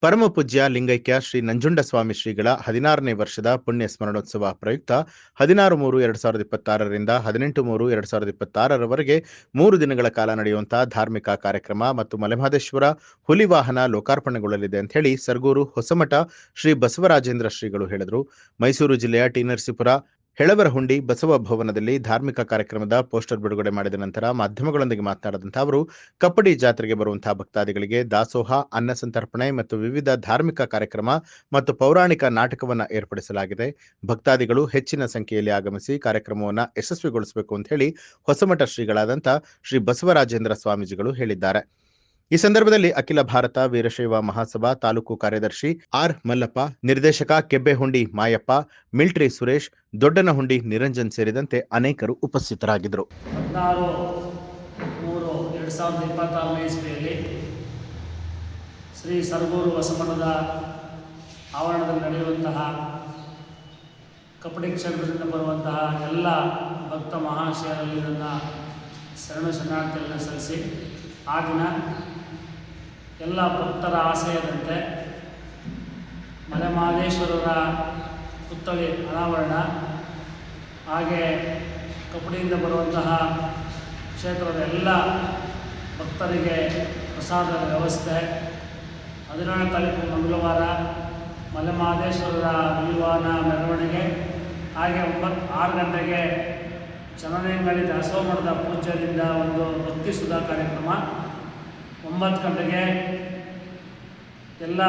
ಪರಮ ಪೂಜ್ಯ ಲಿಂಗೈಕ್ಯ ಶ್ರೀ ನಂಜುಂಡಸ್ವಾಮಿ ಶ್ರೀಗಳ 16ನೇ ವರ್ಷದ ಪುಣ್ಯ ಸ್ಮರಣೋತ್ಸವ ಪ್ರಯುಕ್ತ 16-3-2026ರಿಂದ 18-3-2026ರವರೆಗೆ 3 ದಿನಗಳ ಕಾಲ ನಡೆಯುವಂತಹ ಧಾರ್ಮಿಕ ಕಾರ್ಯಕ್ರಮ ಮತ್ತು ಮಲೆಮಹದೇಶ್ವರ ಹುಲಿವಾಹನ ಲೋಕಾರ್ಪಣೆಗೊಳ್ಳಲಿದೆ ಅಂತ ಹೇಳಿ ಸರಗೂರು ಹೊಸಮಠ ಶ್ರೀ ಬಸವರಾಜೇಂದ್ರ ಶ್ರೀಗಳು ಹೇಳಿದರು. ಮೈಸೂರು ಜಿಲ್ಲೆಯ ಟಿ ನರಸೀಪುರ ಹೆಳವರಹುಂಡಿ ಬಸವ ಭವನದಲ್ಲಿ ಧಾರ್ಮಿಕ ಕಾರ್ಯಕ್ರಮದ ಪೋಸ್ಟರ್ ಬಿಡುಗಡೆ ಮಾಡಿದ ನಂತರ ಮಾಧ್ಯಮಗಳೊಂದಿಗೆ ಮಾತನಾಡಿದಂತಹ ಅವರು, ಕಪ್ಪಡಿ ಜಾತ್ರೆಗೆ ಬರುವಂತಹ ಭಕ್ತಾದಿಗಳಿಗೆ ದಾಸೋಹ, ಅನ್ನ ಸಂತರ್ಪಣೆ ಮತ್ತು ವಿವಿಧ ಧಾರ್ಮಿಕ ಕಾರ್ಯಕ್ರಮ ಮತ್ತು ಪೌರಾಣಿಕ ನಾಟಕವನ್ನು ಏರ್ಪಡಿಸಲಾಗಿದೆ. ಭಕ್ತಾದಿಗಳು ಹೆಚ್ಚಿನ ಸಂಖ್ಯೆಯಲ್ಲಿ ಆಗಮಿಸಿ ಕಾರ್ಯಕ್ರಮವನ್ನು ಯಶಸ್ವಿಗೊಳಿಸಬೇಕು ಅಂತ ಹೇಳಿ ಹೊಸಮಠ ಶ್ರೀಗಳಾದಂಥ ಶ್ರೀ ಬಸವರಾಜೇಂದ್ರ ಸ್ವಾಮೀಜಿಗಳು ಹೇಳಿದ್ದಾರೆ. ಈ ಸಂದರ್ಭದಲ್ಲಿ ಅಖಿಲ ಭಾರತ ವೀರಶೈವ ಮಹಾಸಭಾ ತಾಲೂಕು ಕಾರ್ಯದರ್ಶಿ ಆರ್ ಮಲ್ಲಪ್ಪ, ನಿರ್ದೇಶಕ ಕೆಬ್ಬೆಹುಂಡಿ ಮಾಯಪ್ಪ, ಮಿಲ್ಟ್ರಿ ಸುರೇಶ್, ದೊಡ್ಡನಹುಂಡಿ ನಿರಂಜನ್ ಸೇರಿದಂತೆ ಅನೇಕರು ಉಪಸ್ಥಿತರಾಗಿದ್ದರು. 16-3-2026 ಇಸ್ವಿಯಲ್ಲಿ ಶ್ರೀ ಸರಗೂರು ಹೊಸಮಠದ ಆವರಣದಲ್ಲಿ ನಡೆಯುವಂತಹ ಕಪ್ಪಡಿ ಕ್ಷೇತ್ರದಿಂದ ಬರುವಂತಹ ಎಲ್ಲ ಭಕ್ತ ಮಹಾಶಯರಲ್ಲಿ ನನ್ನ ಶರಣು ಶರಣಾರ್ಥಿಗಳನ್ನು ಸಲ್ಲಿಸಿ ಆ ದಿನ ಎಲ್ಲ ಭಕ್ತರ ಆಶಯದಂತೆ ಮಲೆಮಹದೇಶ್ವರರ ಪುತ್ಥಳಿ ಅನಾವರಣ, ಹಾಗೆ ಕಪ್ಪಡಿಯಿಂದ ಬರುವಂತಹ ಕ್ಷೇತ್ರದ ಎಲ್ಲ ಭಕ್ತರಿಗೆ ಪ್ರಸಾದದ ವ್ಯವಸ್ಥೆ, 17ನೇ ತಾರೀಕು ಮಂಗಳವಾರ ಮಲೆಮಹದೇಶ್ವರರ ಹುಲಿವಾಹನ ಮೆರವಣಿಗೆ, ಹಾಗೆ 6 ಗಂಟೆಗೆ ಚನ್ನನಂಗಡಿ ದಾಸೋಹ ಮಠದ ಪೂಜ್ಯರಿಂದ ಒಂದು ಭಕ್ತಿ ಸುಧಾ ಕಾರ್ಯಕ್ರಮ, 9 ಗಂಟೆಗೆ ಎಲ್ಲ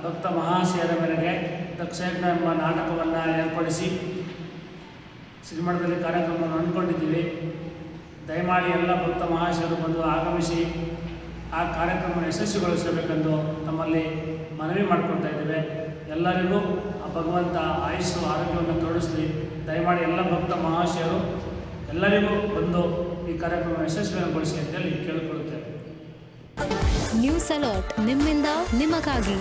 ಭಕ್ತ ಮಹಾಶಯರ ಮೇರೆಗೆ ದಕ್ಷಯಜ್ಞ ಎಂಬ ನಾಟಕವನ್ನು ಏರ್ಪಡಿಸಿ ಶ್ರೀಮಠದಲ್ಲಿ ಕಾರ್ಯಕ್ರಮವನ್ನು ಅಂದ್ಕೊಂಡಿದ್ದೀವಿ. ದಯಮಾಡಿ ಎಲ್ಲ ಭಕ್ತ ಮಹಾಶಯರು ಬಂದು ಆಗಮಿಸಿ ಆ ಕಾರ್ಯಕ್ರಮ ಯಶಸ್ವಿಗೊಳಿಸಬೇಕೆಂದು ತಮ್ಮಲ್ಲಿ ಮನವಿ ಮಾಡಿಕೊಳ್ತಾ ಇದ್ದೇವೆ. ಎಲ್ಲರಿಗೂ ಆ ಭಗವಂತ ಆಯುಸ್ಸು ಆರೋಗ್ಯವನ್ನು ತೋರಿಸಲಿ. ದಯಮಾಡಿ ಎಲ್ಲ ಭಕ್ತ ಮಹಾಶಯರು ಎಲ್ಲರಿಗೂ ಬಂದು ಈ ಕಾರ್ಯಕ್ರಮ ಯಶಸ್ವಿಗೊಳಿಸಿ ಅಂತೇಳಿ ಕೇಳಿಕೊಳ್ಳುತ್ತೇವೆ. ನ್ಯೂಸ್ ಅಲರ್ಟ್, ನಿಮ್ಮಿಂದ ನಿಮಗಾಗಿ.